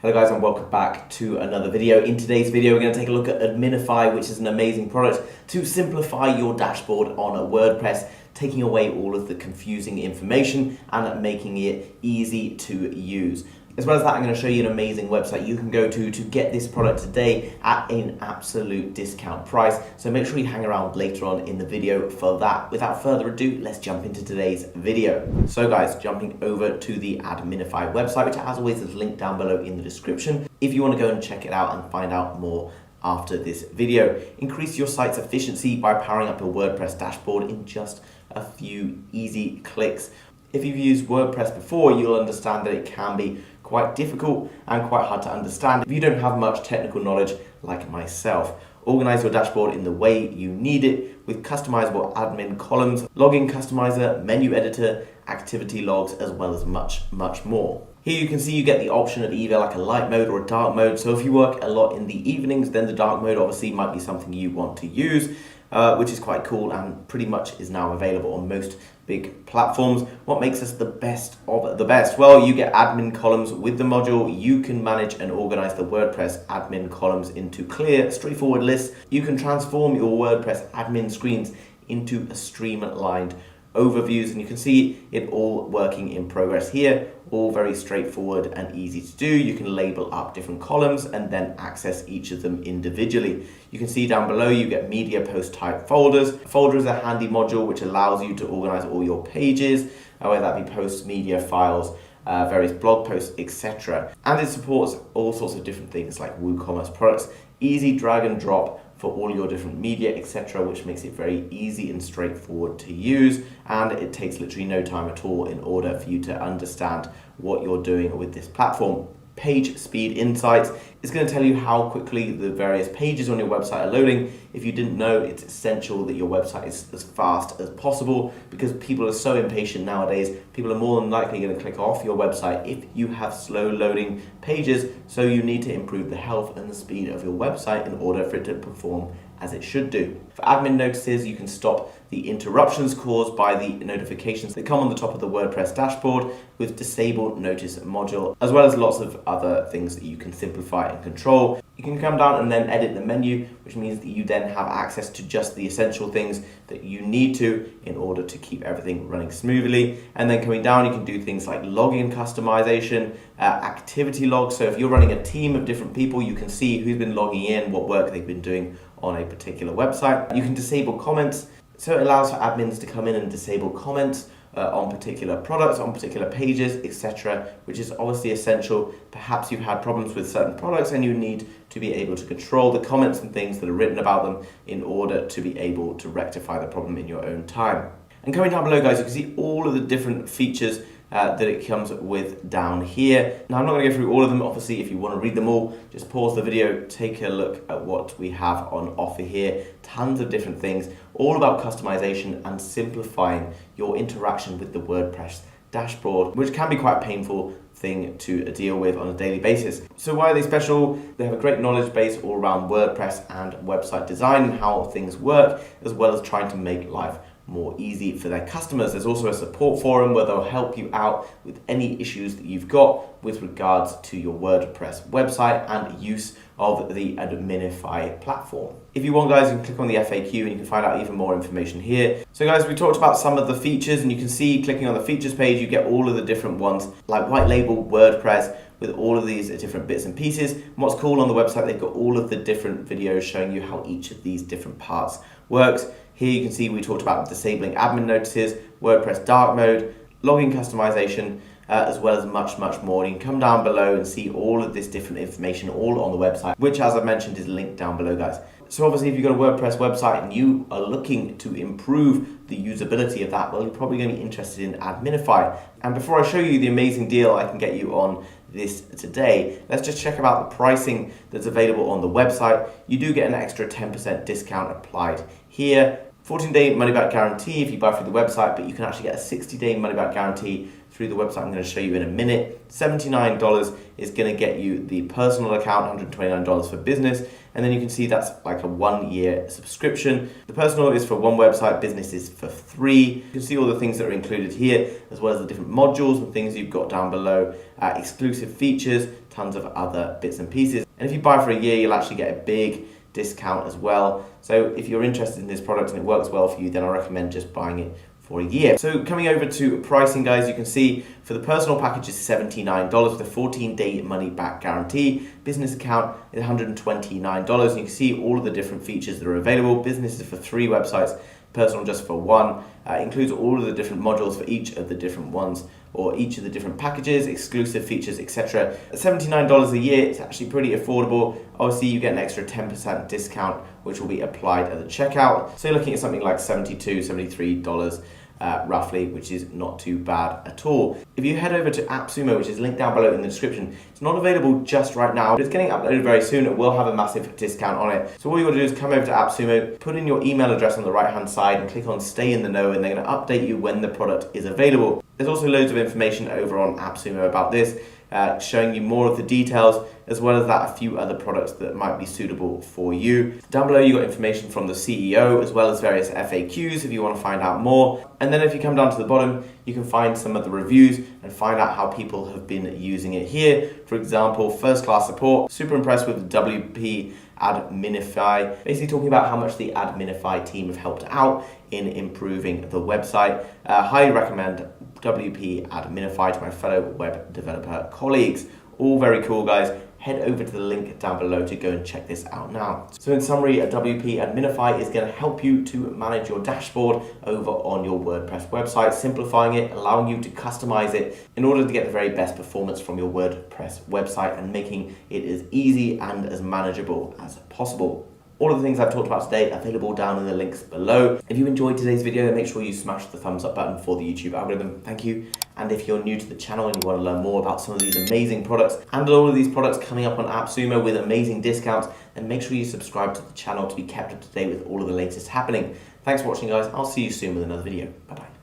Hello guys and welcome back to another video. In today's video we're going to take a look at Adminify, which is an amazing product to simplify your dashboard on a WordPress, taking away all of the confusing information and making it easy to use. As well as that, I'm going to show you an amazing website you can go to get this product today at an absolute discount price. So make sure you hang around later on in the video for that. Without further ado, let's jump into today's video. So guys, jumping over to the Adminify website, which as always is linked down below in the description if you want to go and check it out and find out more after this video. Increase your site's efficiency by powering up your WordPress dashboard in just a few easy clicks. If you've used WordPress before, you'll understand that it can be quite difficult and quite hard to understand if you don't have much technical knowledge like myself. Organize your dashboard in the way you need it with customizable admin columns, login customizer, menu editor, activity logs, as well as much more. Here you can see you get the option of either like a light mode or a dark mode. So if you work a lot in the evenings, then the dark mode obviously might be something you want to use, which is quite cool and pretty much is now available on most big platforms. What makes us the best of the best? Well, you get admin columns with the module. You can manage and organize the WordPress admin columns into clear, straightforward lists. You can transform your WordPress admin screens into a streamlined overviews, and you can see it all working in progress here. All very straightforward and easy to do. You can label up different columns and then access each of them individually. You can see down below you get media post type folders. A folder is a handy module which allows you to organize all your pages, whether that be posts, media, files, various blog posts, etc. And it supports all sorts of different things like WooCommerce products. Easy drag and drop for all your different media, etc., which makes it very easy and straightforward to use, and it takes literally no time at all in order for you to understand what you're doing with this platform. Page speed insights is going to tell you how quickly the various pages on your website are loading. If you didn't know, it's essential that your website is as fast as possible because people are so impatient nowadays. People are more than likely going to click off your website if you have slow loading pages. So you need to improve the health and the speed of your website in order for it to perform as it should do. For admin notices, you can stop the interruptions caused by the notifications that come on the top of the WordPress dashboard with disable notice module, as well as lots of other things that you can simplify and control. You can come down and then edit the menu, which means that you then have access to just the essential things that you need to in order to keep everything running smoothly. And then coming down, you can do things like login customization, activity logs. So if you're running a team of different people, you can see who's been logging in, what work they've been doing on a particular website. You can disable comments. So it allows for admins to come in and disable comments on particular products, on particular pages, etc., which is obviously essential. Perhaps you've had problems with certain products and you need to be able to control the comments and things that are written about them in order to be able to rectify the problem in your own time. And coming down below, guys, you can see all of the different features that it comes with down here. Now, I'm not going to go through all of them. Obviously, if you want to read them all, just pause the video, take a look at what we have on offer here. Tons of different things, all about customization and simplifying your interaction with the WordPress dashboard, which can be quite a painful thing to deal with on a daily basis. So why are they special? They have a great knowledge base all around WordPress and website design and how things work, as well as trying to make life more easy for their customers. There's also a support forum where they'll help you out with any issues that you've got with regards to your WordPress website and use of the Adminify platform. If you want, guys, you can click on the FAQ and you can find out even more information here. So guys, we talked about some of the features, and you can see clicking on the features page, you get all of the different ones like white label WordPress with all of these different bits and pieces. And what's cool on the website, they've got all of the different videos showing you how each of these different parts works. Here you can see we talked about disabling admin notices, WordPress dark mode, login customization, as well as much more. You can come down below and see all of this different information all on the website, which, as I mentioned, is linked down below, guys. So obviously, if you've got a WordPress website and you are looking to improve the usability of that, well, you're probably going to be interested in Adminify. And before I show you the amazing deal I can get you on this today, let's just check about the pricing that's available on the website. You do get an extra 10% discount applied here. 14-day money-back guarantee if you buy through the website, but you can actually get a 60-day money-back guarantee through the website. I'm going to show you in a minute. $79 is going to get you the personal account, $129 for business, and then you can see that's like a 1-year subscription. The personal is for one website, business is for 3. You can see all the things that are included here, as well as the different modules and things you've got down below, exclusive features, tons of other bits and pieces. And if you buy for a year, you'll actually get a big discount as well. So if you're interested in this product and it works well for you, then I recommend just buying it for a year. So coming over to pricing, guys, you can see for the personal package is $79 with a 14-day money back guarantee. Business account is $129. And you can see all of the different features that are available. Business is for 3 websites, personal just for 1. Includes all of the different modules for each of the different ones or each of the different packages, exclusive features, etc. At $79 a year, it's actually pretty affordable. Obviously, you get an extra 10% discount, which will be applied at the checkout. So you're looking at something like $72, $73 roughly, which is not too bad at all. If you head over to Appsumo, which is linked down below in the description, it's not available just right now, but it's getting uploaded very soon. It will have a massive discount on it. So all you got to do is come over to Appsumo, put in your email address on the right hand side and click on stay in the know, and they're going to update you when the product is available. There's also loads of information over on Appsumo about this, showing you more of the details, as well as that a few other products that might be suitable for you. Down below you got information from the CEO, as well as various FAQs if you want to find out more. And then if you come down to the bottom, you can find some of the reviews and find out how people have been using it here. For example, first class support, super impressed with WP Adminify, basically talking about how much the Adminify team have helped out in improving the website. Highly recommend WP Adminify to my fellow web developer colleagues. All very cool, guys. Head over to the link down below to go and check this out now. So in summary, WP Adminify is going to help you to manage your dashboard over on your WordPress website, simplifying it, allowing you to customize it in order to get the very best performance from your WordPress website and making it as easy and as manageable as possible. All of the things I've talked about today available down in the links below. If you enjoyed today's video, then make sure you smash the thumbs up button for the YouTube algorithm. Thank you. And if you're new to the channel and you want to learn more about some of these amazing products and all of these products coming up on Appsumo with amazing discounts, then make sure you subscribe to the channel to be kept up to date with all of the latest happening. Thanks for watching, guys. I'll see you soon with another video. Bye-bye.